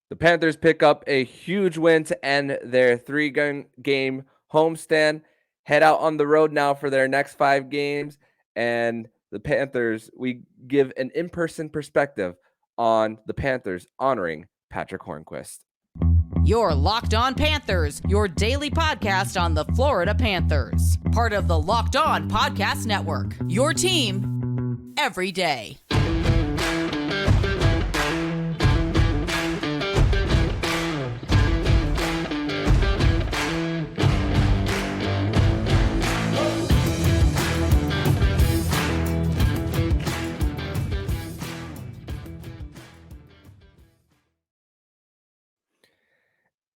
The Panthers pick up a huge win to end their three-game homestand, head out on the road now for their next 5 games, and the Panthers, we give an in-person perspective on the Panthers honoring Patric Hornqvist. You're Locked On Panthers, your daily podcast on the Florida Panthers. Part of the Locked On Podcast Network, your team every day.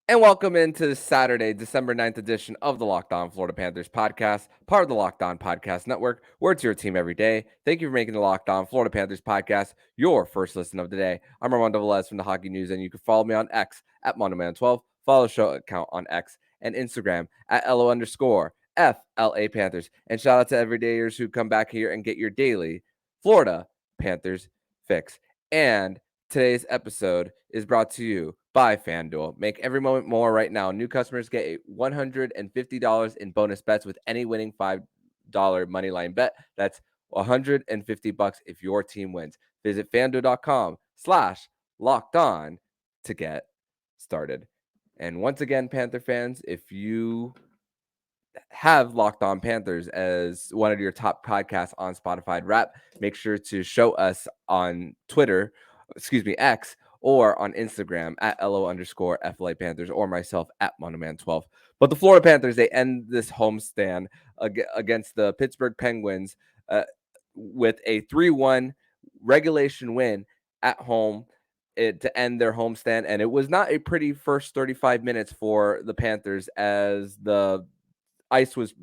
And welcome into the Saturday, December 9th edition of the Locked On Florida Panthers podcast, part of the Locked On Podcast Network, where it's your team every day. Thank you for making the Locked On Florida Panthers podcast your first listen of the day. I'm Armando Velez from the Hockey News, and you can follow me on X at MondoMan12, follow the show account on X and Instagram at LO_FLA Panthers. And shout out to everydayers who come back here and get your daily Florida Panthers fix. And today's episode is brought to you by FanDuel. Make every moment more right now. New customers get a $150 in bonus bets with any winning $5 moneyline bet. That's $150 if your team wins. Visit FanDuel.com/lockedon to get started. And once again, Panther fans, if you have Locked On Panthers as one of your top podcasts on Spotify Rap, make sure to show us on X, or on Instagram at LO_FLA Panthers, or myself at MondoMan12. But the Florida Panthers, they end this homestand against the Pittsburgh Penguins with a 3-1 regulation win at home to end their homestand. And it was not a pretty first 35 minutes for the Panthers, as the ice was,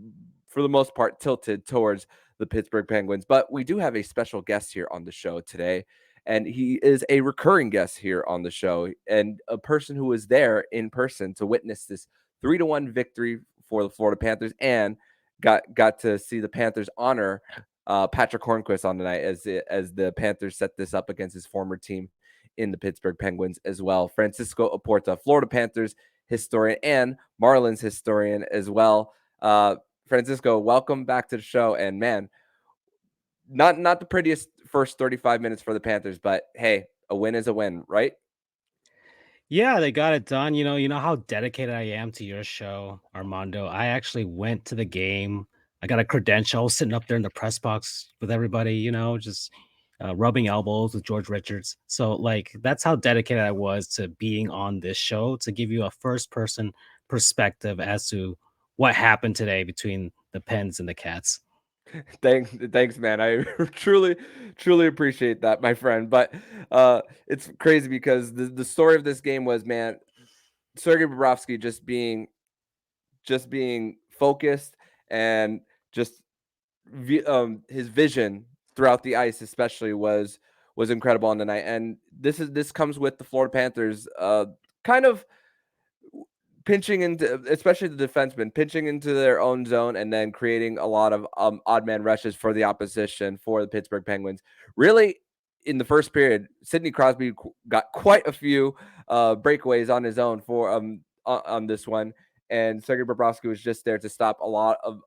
for the most part, tilted towards the Pittsburgh Penguins. But we do have a special guest here on the show today. And he is a recurring guest here on the show, and a person who was there in person to witness this 3-1 victory for the Florida Panthers, and got to see the Panthers honor Patric Hornqvist on the night as the Panthers set this up against his former team in the Pittsburgh Penguins as well. Francisco Oporta, Florida Panthers historian and Marlins historian as well. Francisco, welcome back to the show. And man, not the prettiest first 35 minutes for the Panthers, but hey, a win is a win, right? Yeah, they got it done. You know how dedicated I am to your show, Armando. I actually went to the game. I got a credential. I was sitting up there in the press box with everybody, just rubbing elbows with George Richards. So, that's how dedicated I was to being on this show, to give you a first-person perspective as to what happened today between the Pens and the Cats. Thanks, man. I truly appreciate that, my friend. But it's crazy because the story of this game was, man, Sergei Bobrovsky just being focused, and just his vision throughout the ice, especially, was incredible on the night. And this comes with the Florida Panthers kind of pinching into, especially the defensemen, pinching into their own zone and then creating a lot of odd man rushes for the opposition for the Pittsburgh Penguins. Really, in the first period, Sidney Crosby got quite a few breakaways on his own for on this one, and Sergei Bobrovsky was just there to stop a lot of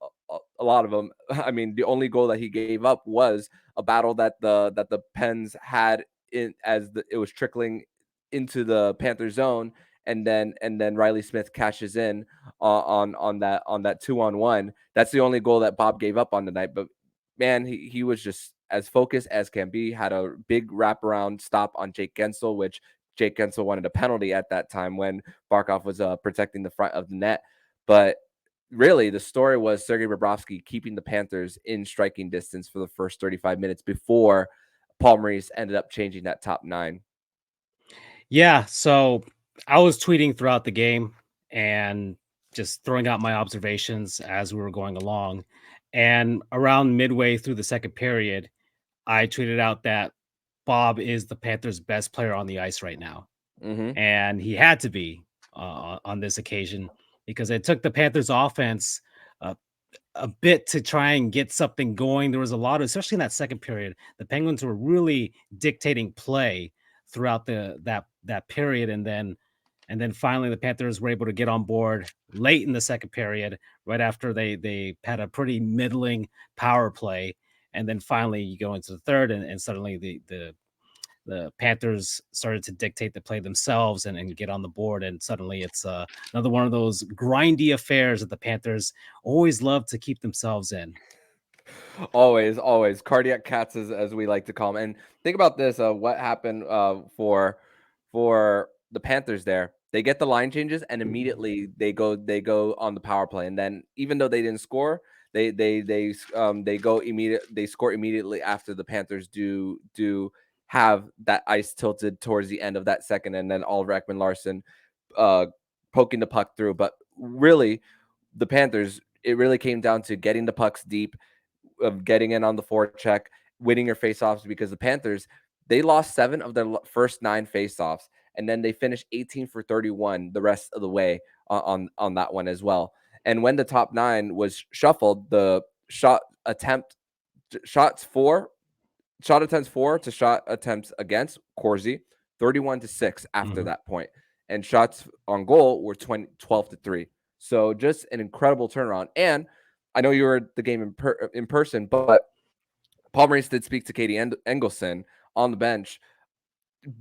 them. I mean, the only goal that he gave up was a battle that the Pens had it was trickling into the Panther zone. And then Riley Smith cashes in on that 2-on-1. That's the only goal that Bob gave up on the night. But man, he was just as focused as can be. Had a big wraparound stop on Jake Guentzel, which Jake Guentzel wanted a penalty at that time when Barkov was protecting the front of the net. But really, the story was Sergei Bobrovsky keeping the Panthers in striking distance for the first 35 minutes before Paul Maurice ended up changing that top 9. Yeah, so I was tweeting throughout the game and just throwing out my observations as we were going along. And around midway through the second period, I tweeted out that Bob is the Panthers' best player on the ice right now. Mm-hmm. And he had to be on this occasion, because it took the Panthers' offense a bit to try and get something going. There was a lot of, especially in that second period, the Penguins were really dictating play throughout that period, and then finally the Panthers were able to get on board late in the second period, right after they had a pretty middling power play, and then finally you go into the third, and suddenly the Panthers started to dictate the play themselves and get on the board, and suddenly it's another one of those grindy affairs that the Panthers always love to keep themselves in. Always cardiac cats, as we like to call them. And think about this: what happened for the Panthers there? They get the line changes, and immediately they go on the power play. And then even though they didn't score, they go immediate. They score immediately after the Panthers do have that ice tilted towards the end of that second, and then all Ekman Larson poking the puck through. But really, the Panthers, it really came down to getting the pucks deep, of getting in on the forecheck, winning your faceoffs, because the Panthers, they lost 7 of their first 9 faceoffs, and then they finished 18 for 31 the rest of the way on that one as well. And when the top 9 was shuffled, the shot attempts for to shot attempts against Corsi 31-6 after that point, and shots on goal were 12-3. So just an incredible turnaround. And I know you were at the game in person, but Paul Maurice did speak to Katie Engelson on the bench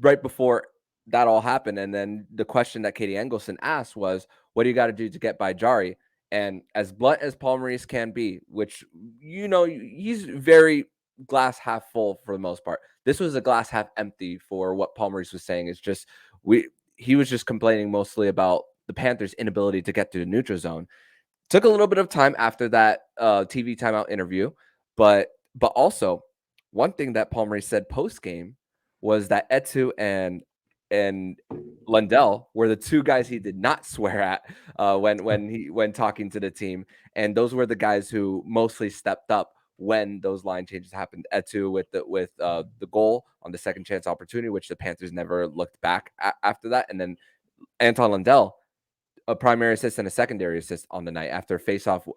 right before that all happened. And then the question that Katie Engelson asked was, what do you got to do to get by Jari? And as blunt as Paul Maurice can be, which, he's very glass half full for the most part. This was a glass half empty for what Paul Maurice was saying. Is just he was just complaining mostly about the Panthers' inability to get to the neutral zone. Took a little bit of time after that TV timeout interview, but also one thing that Paul Maurice said post game was that Eetu and Lundell were the 2 guys he did not swear at when talking to the team, and those were the guys who mostly stepped up when those line changes happened. Eetu with the goal on the second chance opportunity, which the Panthers never looked back after that, and then Anton Lundell, a primary assist and a secondary assist on the night after a face-off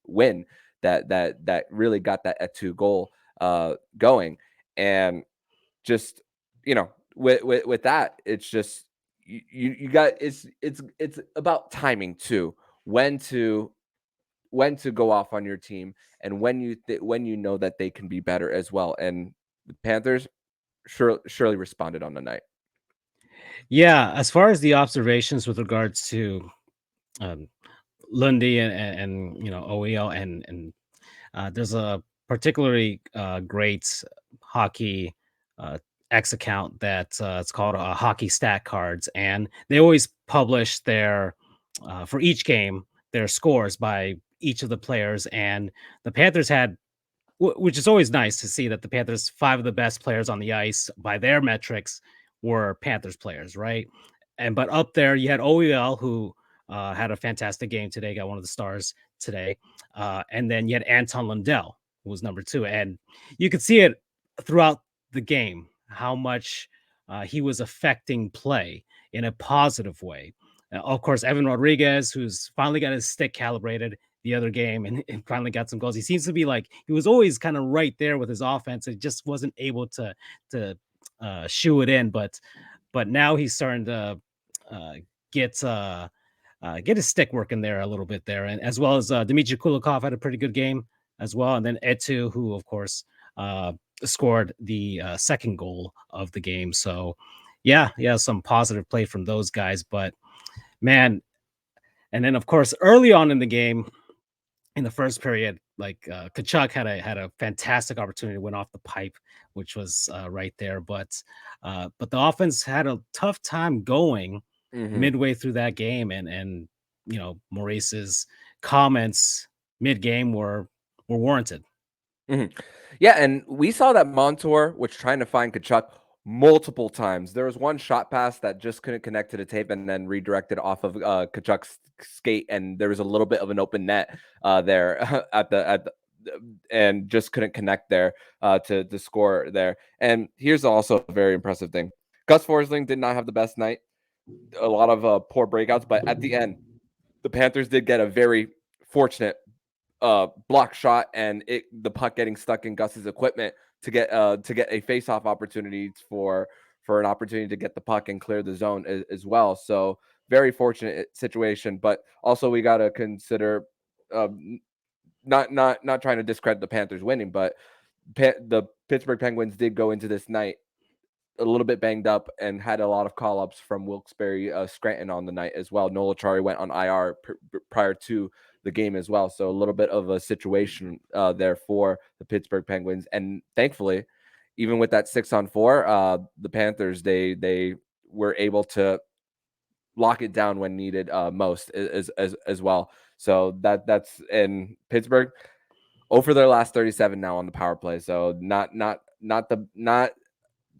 win that really got that Eetu goal going. And just, with that, it's just you got it's about timing too, when to go off on your team, and when you know that they can be better as well. And the Panthers surely responded on the night. Yeah, as far as the observations with regards to Lundy and OEL and there's a particularly great hockey X account that it's called Hockey Stat Cards, and they always publish their for each game their scores by each of the players, and the Panthers had. Which is always nice to see that the Panthers, 5 of the best players on the ice by their metrics were Panthers players, right? But up there you had OEL, who had a fantastic game today, got one of the stars today, and then you had Anton Lundell, who was number 2, and you could see it throughout the game how much he was affecting play in a positive way. Of course, Evan Rodriguez, who's finally got his stick calibrated the other game and finally got some goals. He seems to be like he was always kind of right there with his offense. It just wasn't able to shoe it in, but now he's starting to get his stick working there a little bit there, and as well as Dmitry Kulikov had a pretty good game as well, and then Eetu, who of course scored the second goal of the game. So yeah, some positive play from those guys, but man. And then, of course, early on in the game, in the first period, like Tkachuk had a fantastic opportunity to win off the pipe, which was right there. But the offense had a tough time going midway through that game, and Maurice's comments mid game were warranted. Yeah, and we saw that Montour was trying to find Tkachuk multiple times. There was one shot pass that just couldn't connect to the tape, and then redirected off of Tkachuk's skate, and there was a little bit of an open net there and just couldn't connect there to score there. And here's also a very impressive thing: Gus Forsling did not have the best night. A lot of poor breakouts, but at the end, the Panthers did get a very fortunate block shot, and the puck getting stuck in Gus's equipment to get a face-off opportunity for for an opportunity to get the puck and clear the zone as well. So very fortunate situation, but also we got to consider not trying to discredit the Panthers winning, but the Pittsburgh Penguins did go into this night a little bit banged up and had a lot of call-ups from Wilkes-Barre, Scranton on the night as well. Noel Acciari went on IR prior to the game as well, so a little bit of a situation there for the Pittsburgh Penguins. And thankfully, even with that 6-on-4, the Panthers they were able to lock it down when needed most as well. So that's in Pittsburgh. For their last 37 now on the power play. So not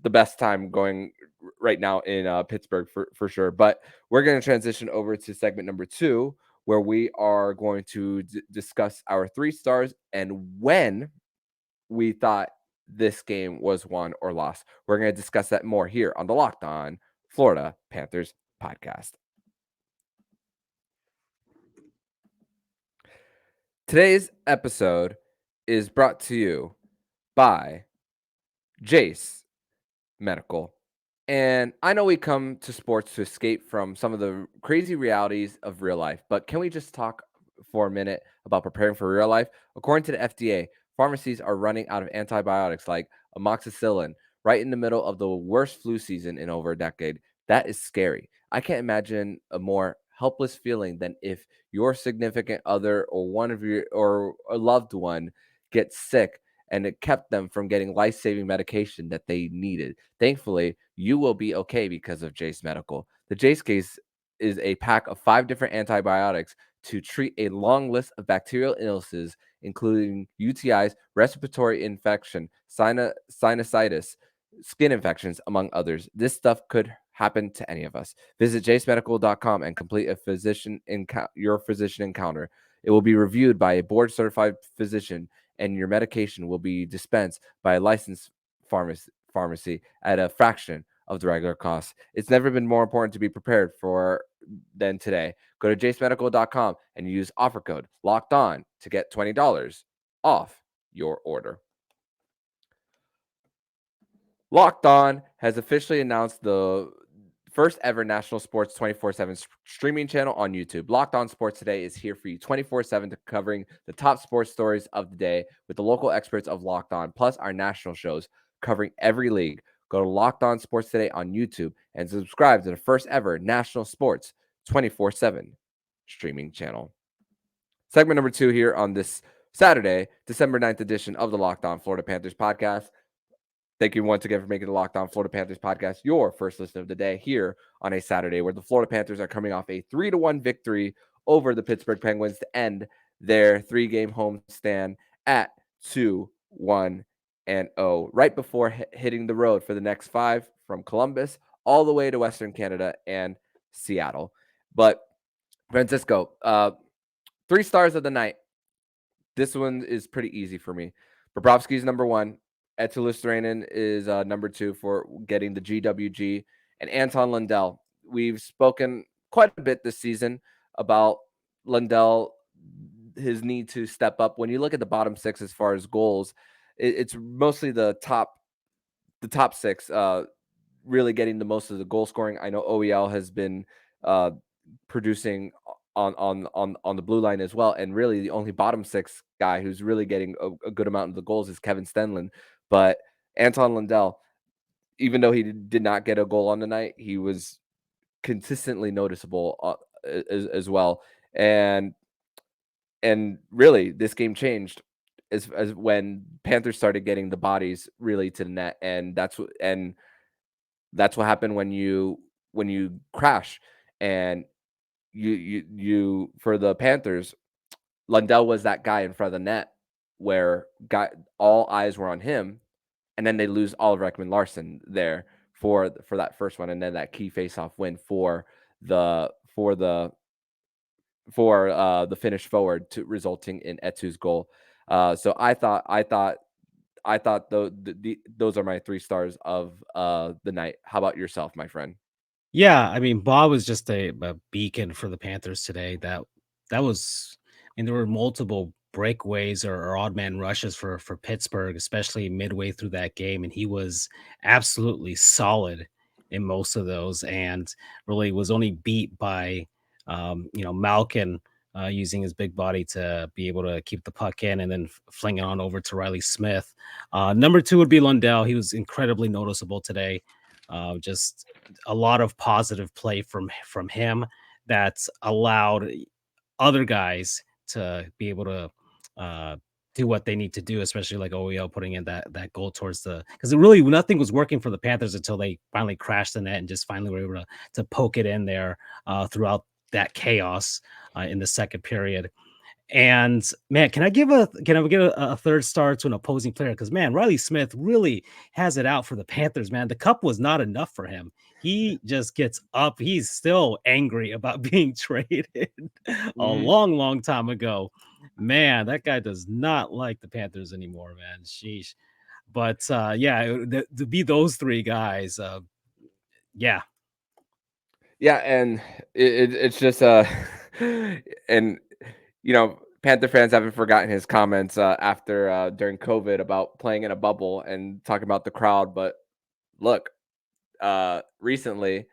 the best time going right now in Pittsburgh for sure. But we're going to transition over to segment number 2, where we are going to discuss our 3 stars and when we thought this game was won or lost. We're going to discuss that more here on the Locked On Florida Panthers podcast. Today's episode is brought to you by Jace Medical. And I know we come to sports to escape from some of the crazy realities of real life, but can we just talk for a minute about preparing for real life? According to the FDA, pharmacies are running out of antibiotics like amoxicillin right in the middle of the worst flu season in over a decade. That is scary. I can't imagine a more helpless feeling than if your significant other or one of your or a loved one gets sick and it kept them from getting life-saving medication that they needed. Thankfully, you will be okay because of Jace Medical. The Jace case is a pack of 5 different antibiotics to treat a long list of bacterial illnesses, including UTIs, respiratory infection, sinusitis, skin infections, among others. This stuff could happen to any of us. Visit jacemedical.com and complete your physician encounter. It will be reviewed by a board-certified physician, and your medication will be dispensed by a licensed pharmacy at a fraction of the regular cost. It's never been more important to be prepared for than today. Go to jacemedical.com and use offer code Locked On to get $20 off your order. Locked On has officially announced the first ever national sports 24/7 streaming channel on YouTube. Locked On Sports Today is here for you 24/7 to covering the top sports stories of the day with the local experts of Locked On, plus our national shows covering every league. Go to Locked On Sports Today on YouTube and subscribe to the first ever national sports 24/7 streaming channel. Segment number 2 here on this Saturday, December 9th edition of the Locked On Florida Panthers podcast. Thank you once again for making the Locked On Florida Panthers podcast your first listen of the day here on a Saturday, where the Florida Panthers are coming off a 3-1 victory over the Pittsburgh Penguins to end their 3-game homestand at 2-1-0, right before hitting the road for the next 5 from Columbus all the way to Western Canada and Seattle. But Francisco, 3 stars of the night. This one is pretty easy for me. Bobrovsky's number 1. Eetu Luostarinen is number 2 for getting the GWG. And Anton Lundell. We've spoken quite a bit this season about Lundell, his need to step up. When you look at the bottom 6 as far as goals, it's mostly the top 6 really getting the most of the goal scoring. I know OEL has been producing on the blue line as well, and really the only bottom 6 guy who's really getting a good amount of the goals is Kevin Stenlund. But Anton Lundell, even though he did not get a goal on the night, he was consistently noticeable as well. And really, this game changed as when Panthers started getting the bodies really to the net, and that's what happened when you crash. And you for the Panthers, Lundell was that guy in front of the net where all eyes were on him, and then they lose Oliver Ekman-Larsson there for that first one, and then that key faceoff win for the Finnish forward, to resulting in Etu's goal. So I thought those are my 3 stars of the night. How about yourself, my friend? Yeah, I mean, Bob was just a beacon for the Panthers today. That was, I mean, there were multiple breakaways or odd man rushes for Pittsburgh, especially midway through that game, and he was absolutely solid in most of those, and really was only beat by Malkin using his big body to be able to keep the puck in and then fling it on over to Riley Smith. Number 2 would be Lundell. He was incredibly noticeable today. Just a lot of positive play from him that's allowed other guys to be able to do what they need to do, especially like OEL putting in that goal towards because really nothing was working for the Panthers until they finally crashed the net and just finally were able to poke it in there throughout that chaos in the second period. And man, can I give a third star to an opposing player? Because man, Riley Smith really has it out for the Panthers. Man, the cup was not enough for him. He just gets up. He's still angry about being traded a long time ago. Man, that guy does not like the Panthers anymore, man. Sheesh. But to be those three guys, yeah. Yeah, and it's just and Panther fans haven't forgotten his comments after during COVID about playing in a bubble and talking about the crowd. But look, recently,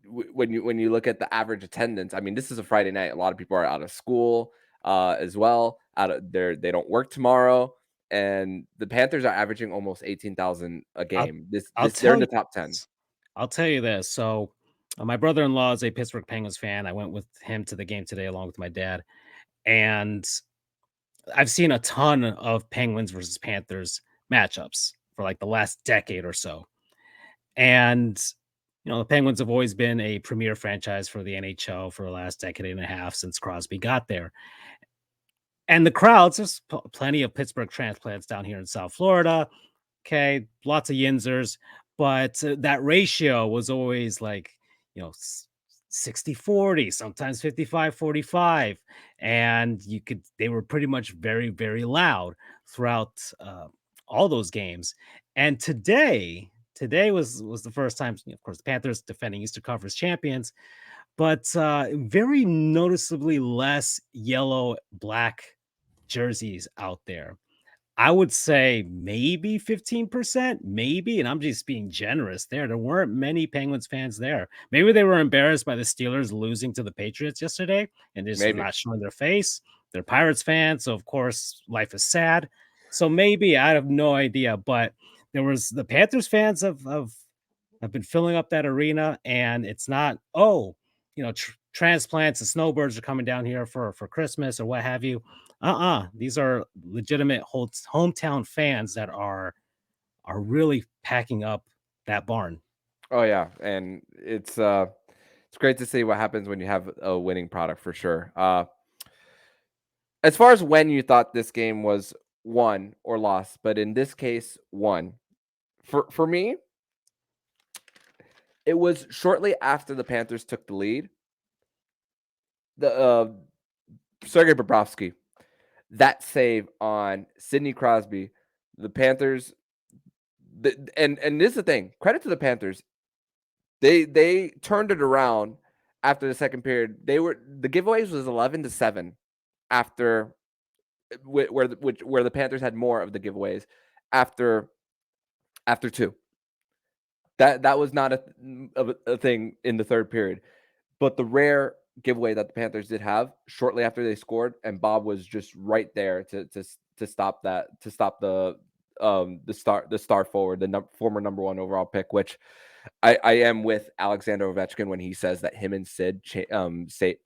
when you look at the average attendance, I mean, this is a Friday night. A lot of people are out of school as well. They don't work tomorrow, and the Panthers are averaging almost 18,000 a game. They're in the top 10. I'll tell you this. So, my brother-in-law is a Pittsburgh Penguins fan. I went with him to the game today along with my dad. And I've seen a ton of Penguins versus Panthers matchups for like the last decade or so. And, the Penguins have always been a premier franchise for the NHL for the last decade and a half since Crosby got there. And the crowds, there's plenty of Pittsburgh transplants down here in South Florida. Okay, lots of Yinzers, but that ratio was always like, 60-40, sometimes 55-45. And they were pretty much very, very loud throughout all those games. And today was the first time, of course, the Panthers defending Eastern Conference champions, but very noticeably less yellow, black jerseys out there. I would say maybe 15%, maybe, and I'm just being generous there. There weren't many Penguins fans there. Maybe they were embarrassed by the Steelers losing to the Patriots yesterday and just Maybe. not showing their face. They're Pirates fans, so of course life is sad. So maybe I have no idea, but there was the Panthers fans have been filling up that arena, and it's not transplants and snowbirds are coming down here for Christmas or what have you. These are legitimate hometown fans that are really packing up that barn. Oh yeah, and it's great to see what happens when you have a winning product for sure. As far as when you thought this game was won or lost, but in this case, won. For me, it was shortly after the Panthers took the lead. The Sergei Bobrovsky, that save on Sidney Crosby, the Panthers, and this is the thing. Credit to the Panthers. They turned it around after the second period. The giveaways was 11-7 after where the Panthers had more of the giveaways after 2. That was not a thing in the third period, but the rare giveaway that the Panthers did have shortly after they scored, and Bob was just right there to stop that, to stop the star forward, the former number 1 overall pick, which I am with Alexander Ovechkin when he says that him and Sid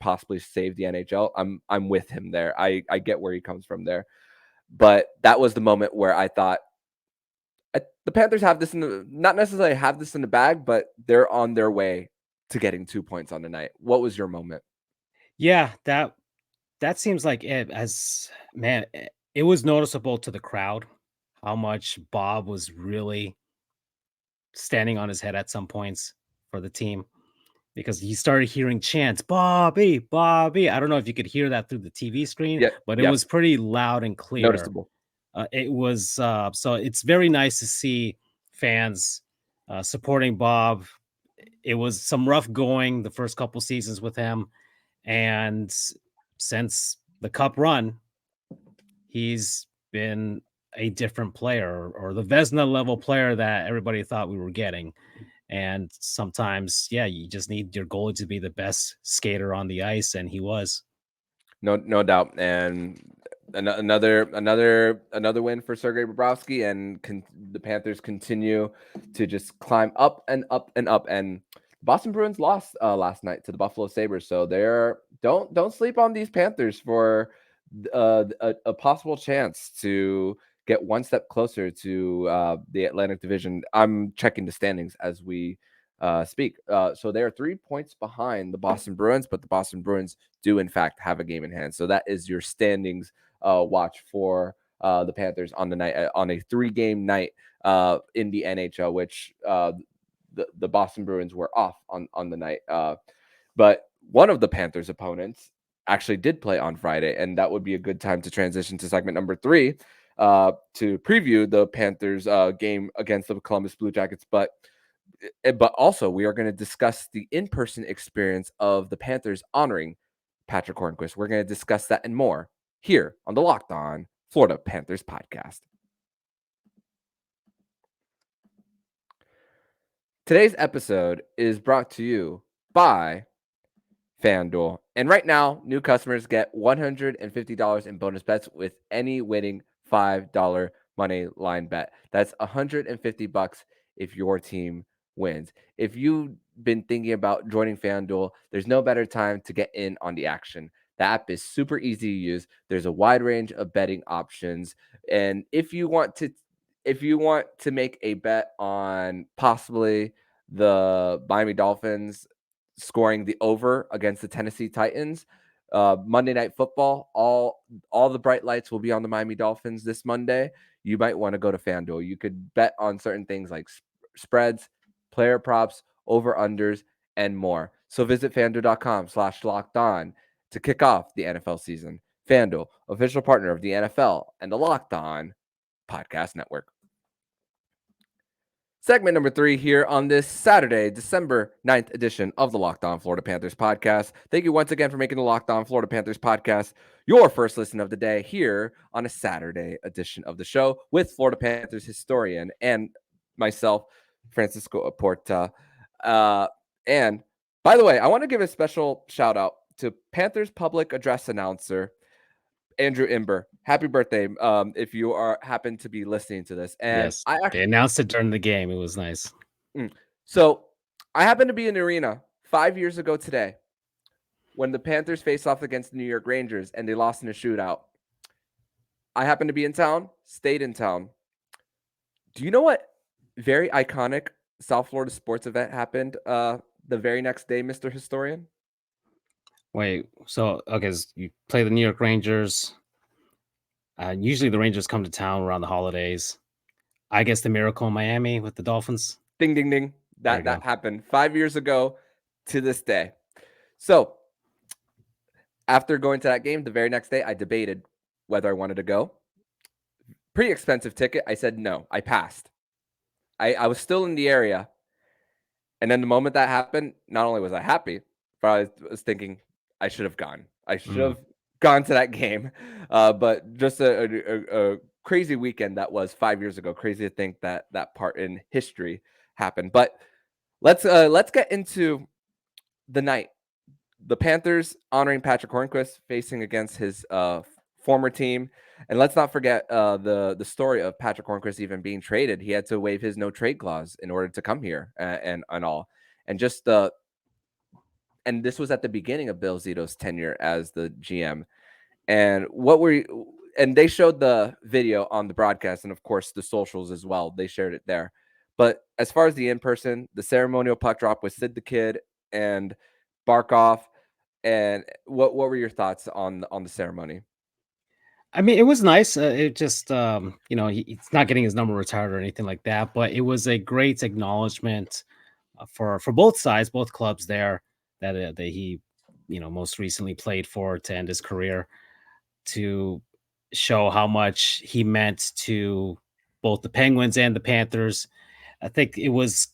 possibly saved the NHL. I'm with him there. I get where he comes from there, but that was the moment where I thought the Panthers have this not necessarily have this in the bag, but they're on their way to getting 2 points on the night. What was your moment? Yeah, that seems like it. As man, it was noticeable to the crowd how much Bob was really standing on his head at some points for the team, because he started hearing chants, Bobby, Bobby. I don't know if you could hear that through the TV screen, but it was pretty loud and clear. Noticeable. It was so it's very nice to see fans supporting Bob. It was some rough going the first couple seasons with him, and since the cup run, he's been a different player, or the Vezina level player that everybody thought we were getting. And sometimes, yeah, you just need your goalie to be the best skater on the ice, and he was. No doubt. And another win for Sergei Bobrovsky, and the Panthers continue to just climb up and up and up. And Boston Bruins lost last night to the Buffalo Sabres, so don't sleep on these Panthers for a possible chance to get one step closer to the Atlantic Division. I'm checking the standings as we speak. So they are 3 points behind the Boston Bruins, but the Boston Bruins do in fact have a game in hand. So that is your standings watch for the Panthers on the night on a 3-game night in the NHL, which the Boston Bruins were off on the night. But one of the Panthers opponents actually did play on Friday, and that would be a good time to transition to segment number 3 to preview the Panthers game against the Columbus Blue Jackets. But also we are going to discuss the in-person experience of the Panthers honoring Patric Hornqvist. We're going to discuss that and more here on the Locked On Florida Panthers podcast. Today's episode is brought to you by FanDuel. And right now, new customers get $150 in bonus bets with any winning $5 money line bet. That's $150 if your team wins. If you've been thinking about joining FanDuel, there's no better time to get in on the action. The app is super easy to use. There's a wide range of betting options. And if you want to make a bet on possibly the Miami Dolphins scoring the over against the Tennessee Titans, Monday Night Football, all the bright lights will be on the Miami Dolphins this Monday. You might want to go to FanDuel. You could bet on certain things like spreads, player props, over-unders, and more. So visit FanDuel.com/lockedon to kick off the NFL season. FanDuel, official partner of the NFL and the Locked On Podcast Network. Segment number 3 here on this Saturday, December 9th edition of the Locked On Florida Panthers podcast. Thank you once again for making the Locked On Florida Panthers podcast your first listen of the day here on a Saturday edition of the show with Florida Panthers historian and myself, Francisco Oporta. And by the way, I want to give a special shout out to Panthers public address announcer Andrew Imber. Happy birthday, if you happen to be listening to this. And Yes, they announced it during the game. It was nice. So I happened to be in the arena 5 years ago today when the Panthers faced off against the New York Rangers and they lost in a shootout. I happened to be in town, stayed in town. Do you know what very iconic South Florida sports event happened the very next day, Mr. Historian? Wait, so okay, so you play the New York Rangers. Usually the Rangers come to town around the holidays. I guess the Miracle in Miami with the Dolphins. Ding, ding, ding. That happened 5 years ago to this day. So after going to that game, the very next day, I debated whether I wanted to go. Pretty expensive ticket. I said no. I passed. I was still in the area. And then the moment that happened, not only was I happy, but I was thinking I should have gone. I should have gone to that game. But just a crazy weekend that was 5 years ago. Crazy to think that that part in history happened. But let's get into the night. The Panthers honoring Patric Hornqvist, facing against his former team. And let's not forget the story of Patric Hornqvist even being traded. He had to waive his no trade clause in order to come here and all. And just and this was at the beginning of Bill Zito's tenure as the GM. And and they showed the video on the broadcast and of course the socials as well. They shared it there. But as far as the in-person, the ceremonial puck drop with Sid the Kid and Barkov, and what were your thoughts on the ceremony? I mean, it was nice. It just, he's not getting his number retired or anything like that, but it was a great acknowledgement for both sides, both clubs there that he, most recently played for to end his career, to show how much he meant to both the Penguins and the Panthers. I think trades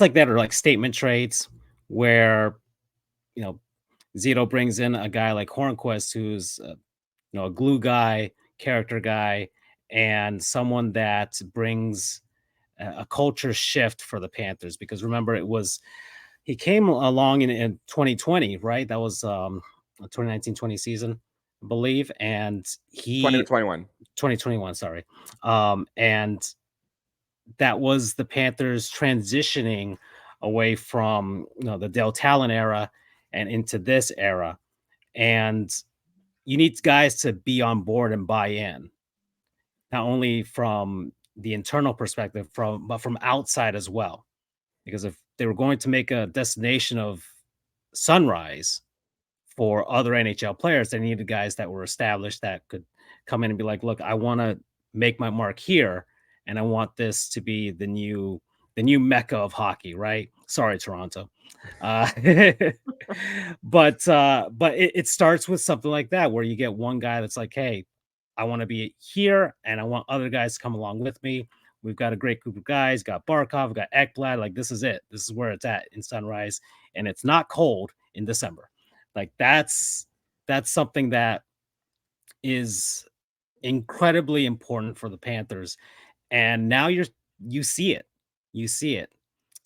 like that are like statement trades where, Zito brings in a guy like Hornqvist, who's a glue guy, character guy, and someone that brings a culture shift for the Panthers, because remember, he came along in 2020, right? That was a 2019-20 season, I believe, and 2021. 2021, sorry. And that was the Panthers transitioning away from the Dale Talon era and into this era. And you need guys to be on board and buy in, not only from the internal perspective, but from outside as well. Because if they were going to make a destination of Sunrise for other NHL players, they needed guys that were established that could come in and be like, look, I want to make my mark here, and I want this to be the new mecca of hockey, right? Sorry, Toronto. Uh, but it starts with something like that, where you get one guy that's like, hey, I want to be here, and I want other guys to come along with me. We've got a great group of guys, got Barkov, got Ekblad. Like, this is it. This is where it's at in Sunrise, and it's not cold in December. Like, that's something that is incredibly important for the Panthers. And now you see it. You see it.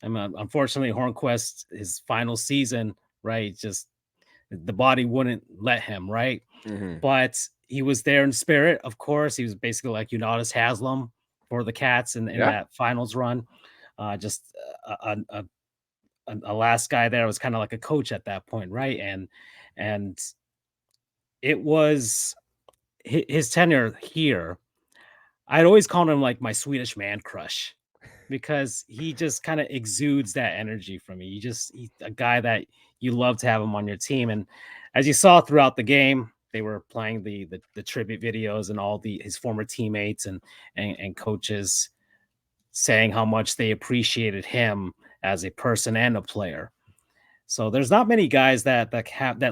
I mean, unfortunately, Hornqvist, his final season, right? Just the body wouldn't let him, right? Mm-hmm. But he was there in spirit, of course. He was basically like Unatas Haslam for the Cats in that finals run. Just a last guy there was kind of like a coach at that point, right? And it was his tenure here. I'd always called him like my Swedish man crush, because he just kind of exudes that energy from you. He's a guy that you love to have him on your team. And as you saw throughout the game, they were playing the tribute videos, and all his former teammates and coaches saying how much they appreciated him as a person and a player. So there's not many guys that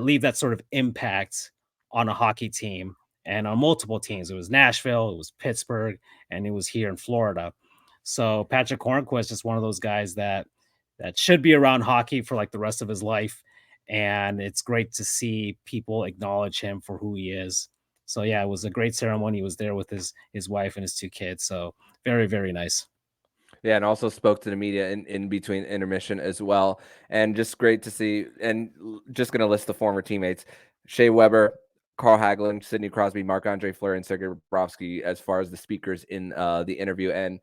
leave that sort of impact on a hockey team, and on multiple teams. It was Nashville, it was Pittsburgh, and it was here in Florida. So Patric Hornqvist is one of those guys that should be around hockey for like the rest of his life. And it's great to see people acknowledge him for who he is. So yeah, it was a great ceremony. He was there with his wife and his two kids. So very, very nice. Yeah, and also spoke to the media in between intermission as well. And just great to see. And just going to list the former teammates: Shea Weber, Carl Hagelin, Sidney Crosby, Marc-Andre Fleury, and Sergei Bobrovsky as far as the speakers in the interview. And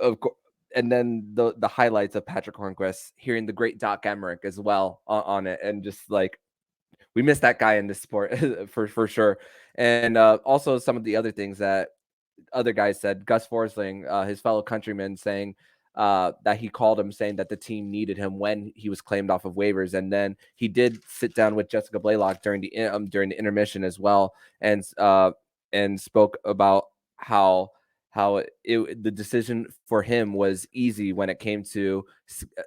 of course, and then the highlights of Patric Hornqvist, hearing the great Doc Emmerich as well on it, and just like, we miss that guy in this sport for sure. And also some of the other things that other guys said. Gus Forsling, his fellow countryman, saying that he called him, saying that the team needed him when he was claimed off of waivers, and then he did sit down with Jessica Blaylock during the intermission as well, and spoke about how the decision for him was easy when it came to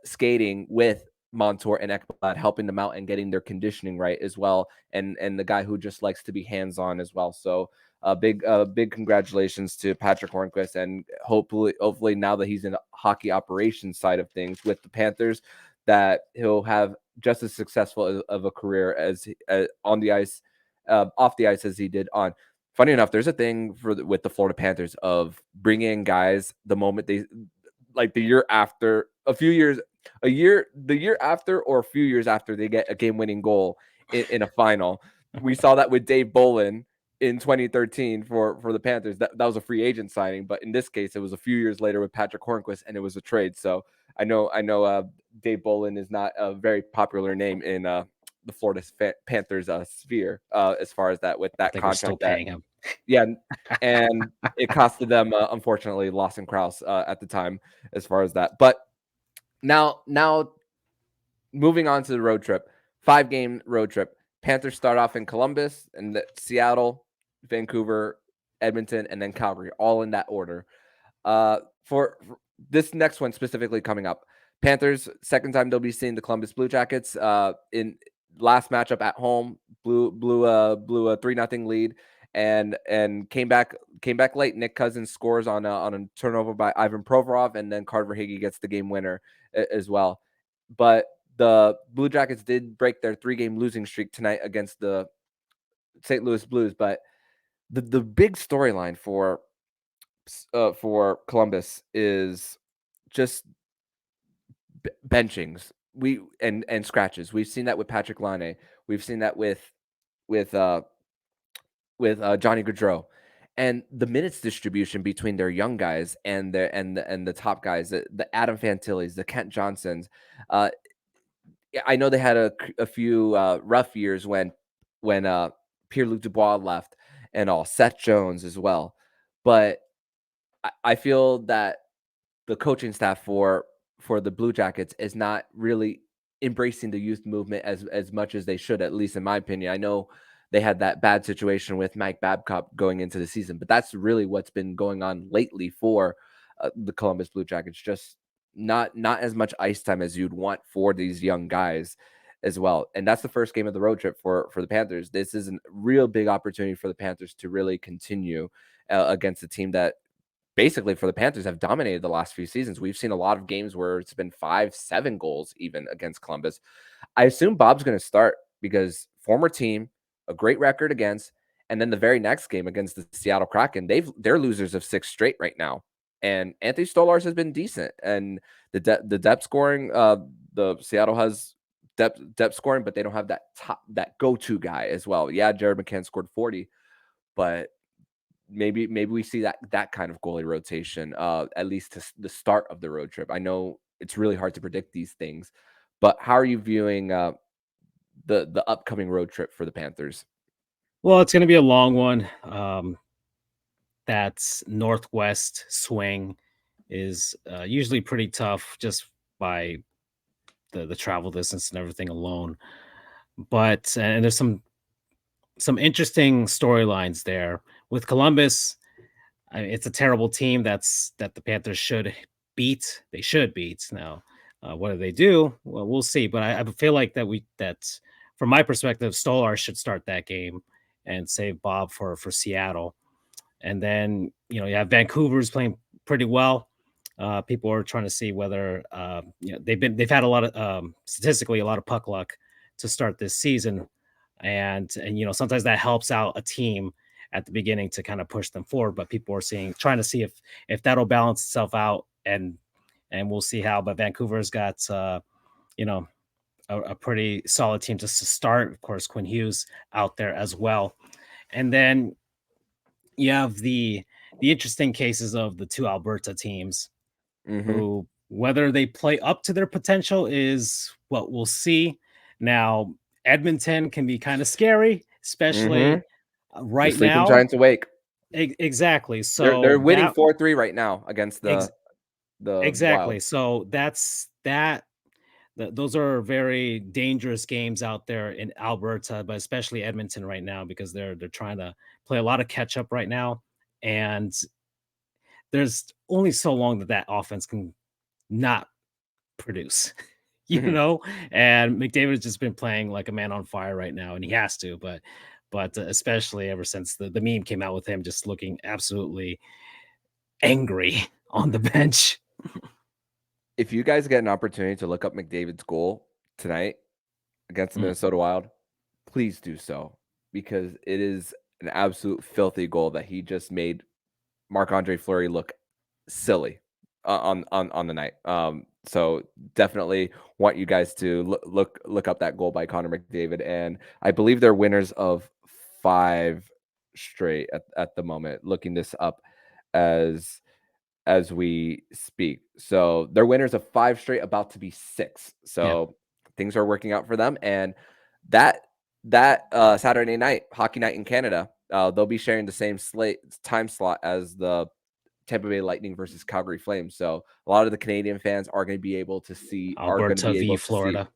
skating with Montour and Ekblad, helping them out and getting their conditioning right as well, and the guy who just likes to be hands-on as well. So big congratulations to Patric Hornqvist, and hopefully now that he's in the hockey operations side of things with the Panthers, that he'll have just as successful of a career as on the ice, off the ice, as he did on. Funny enough, there's a thing with the Florida Panthers of bringing in guys the moment they, like the year after, the year after, or a few years after they get a game-winning goal in a final. We saw that with Dave Bolin in 2013 for the Panthers. That was a free agent signing, but in this case, it was a few years later with Patric Hornqvist, and it was a trade. So I know Dave Bolin is not a very popular name in the Florida Panthers sphere as far as that, with that contract. Still paying him. Yeah, and it costed them unfortunately Lawson Krause at the time as far as that. But now moving on to the road trip, 5-game road trip. Panthers start off in Columbus, and Seattle, Vancouver, Edmonton, and then Calgary, all in that order. For this next one specifically coming up, Panthers, second time they'll be seeing the Columbus Blue Jackets. In last matchup at home, blew a 3-0 lead, and came back late. Nick Cousins scores on a turnover by Ivan Provorov, and then Carter Higgy gets the game winner as well. But the Blue Jackets did break their 3-game losing streak tonight against the St. Louis Blues. But the big storyline for Columbus is just benchings and scratches. We've seen that with Patrick Laine. We've seen that with Johnny Gaudreau, and the minutes distribution between their young guys and the top guys, the Adam Fantillis, the Kent Johnsons. I know they had a few rough years when Pierre-Luc Dubois left and all, Seth Jones as well, but I feel that the coaching staff for the Blue Jackets is not really embracing the youth movement as much as they should, at least in my opinion. I know they had that bad situation with Mike Babcock going into the season, but that's really what's been going on lately for the Columbus Blue Jackets. Just not as much ice time as you'd want for these young guys as well. And that's the first game of the road trip for the Panthers. This is a real big opportunity for the Panthers to really continue against a team that basically for the Panthers have dominated the last few seasons. We've seen a lot of games where it's been 5-7 goals even against Columbus. I assume Bob's going to start because former team, a great record against, and then the very next game against the Seattle Kraken, they're losers of 6 straight right now. And Anthony Stolarz has been decent, and the depth scoring, the Seattle has depth scoring, but they don't have that go-to guy as well. Yeah, Jared McCann scored 40, but maybe we see that kind of goalie rotation, at least to the start of the road trip. I know it's really hard to predict these things, but how are you viewing the upcoming road trip for the Panthers? Well, it's going to be a long one. That's northwest swing is usually pretty tough just by the travel distance and everything alone. But and there's some interesting storylines there with Columbus. It's a terrible team that the Panthers should beat. They should beat. Now, what do they do? Well, we'll see. But I feel like that from my perspective, Stolar should start that game and save Bob for Seattle. And then you have Vancouver's playing pretty well. People are trying to see whether they've had a lot of statistically a lot of puck luck to start this season, and sometimes that helps out a team at the beginning to kind of push them forward. But people are trying to see if that'll balance itself out, and we'll see how. But Vancouver's got a pretty solid team just to start. Of course, Quinn Hughes out there as well, and then you have the interesting cases of the two Alberta teams, who whether they play up to their potential is what we'll see. Now, Edmonton can be kind of scary, especially right sleeping now. Giants awake. Exactly. So they're winning 4-3 right now against the exactly. Wild. So those are very dangerous games out there in Alberta, but especially Edmonton right now because they're trying to play a lot of catch up right now, and there's only so long that offense can not produce, and McDavid has just been playing like a man on fire right now, and he has to, but especially ever since the meme came out with him just looking absolutely angry on the bench. If you guys get an opportunity to look up McDavid's goal tonight against the Minnesota Wild, please do so, because it is an absolute filthy goal that he just made Marc-Andre Fleury look silly on the night. So definitely want you guys to look up that goal by Connor McDavid, and I believe they're winners of 5 straight at the moment. Looking this up as we speak, so they're winners of 5 straight, about to be 6. So things are working out for them, and that Saturday night, Hockey Night in Canada, they'll be sharing the same time slot as the Tampa Bay Lightning versus Calgary Flames. So a lot of the Canadian fans are going to be able to see Alberta v Florida.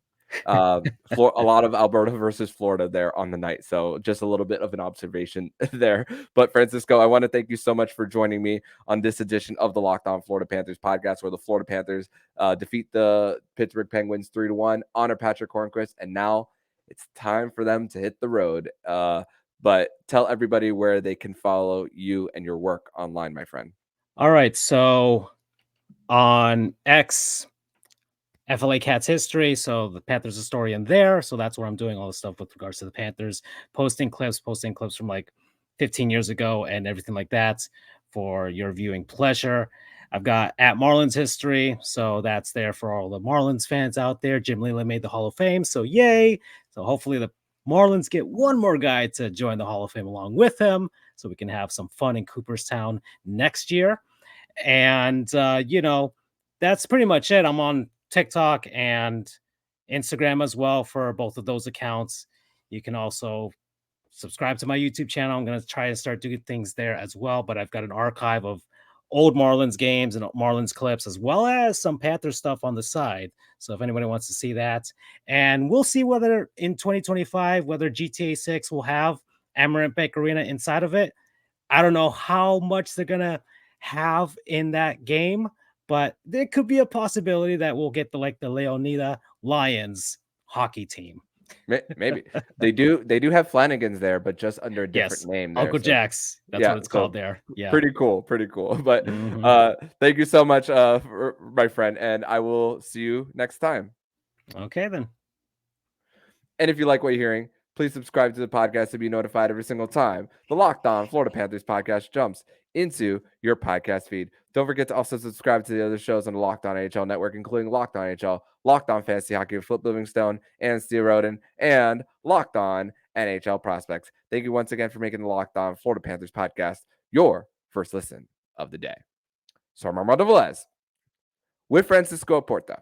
A lot of Alberta versus Florida there on the night. So just a little bit of an observation there. But Francisco, I want to thank you so much for joining me on this edition of the Locked On Florida Panthers podcast, where the Florida Panthers defeat the Pittsburgh Penguins 3-1, honor Patric Hornqvist, and now it's time for them to hit the road. But tell everybody where they can follow you and your work online, my friend. All right. So on X, FLA Cats History. So the Panthers historian there. So that's where I'm doing all the stuff with regards to the Panthers, posting clips from like 15 years ago and everything like that for your viewing pleasure. I've got at Marlins history, so that's there for all the Marlins fans out there. Jim Leyland made the Hall of Fame, so yay! So hopefully the Marlins get one more guy to join the Hall of Fame along with him, so we can have some fun in Cooperstown next year. And that's pretty much it. I'm on TikTok and Instagram as well for both of those accounts. You can also subscribe to my YouTube channel. I'm going to try to start doing things there as well, but I've got an archive of old Marlins games and Marlins clips, as well as some Panthers stuff on the side. So if anybody wants to see that, and we'll see whether in 2025, whether GTA 6 will have Amerant Bank Arena inside of it. I don't know how much they're going to have in that game, but there could be a possibility that we'll get the Leonida Lions hockey team. Maybe they do have Flanagan's there, but just under a different name there. Uncle Jack's. That's what it's called there. Yeah. Pretty cool. But thank you so much, my friend, and I will see you next time. Okay, then. And if you like what you're hearing, please subscribe to the podcast to be notified every single time the Locked On Florida Panthers podcast jumps into your podcast feed. Don't forget to also subscribe to the other shows on the Locked On NHL network, including Locked On NHL, Locked On Fantasy Hockey with Flip Livingstone and Steve Roden, and Locked On NHL Prospects. Thank you once again for making the Locked On Florida Panthers podcast your first listen of the day. So I'm Armando Velez with Francisco Oporta,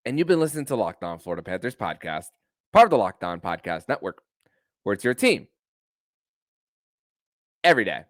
and you've been listening to Locked On Florida Panthers podcast, part of the Locked On Podcast Network, where it's your team every day.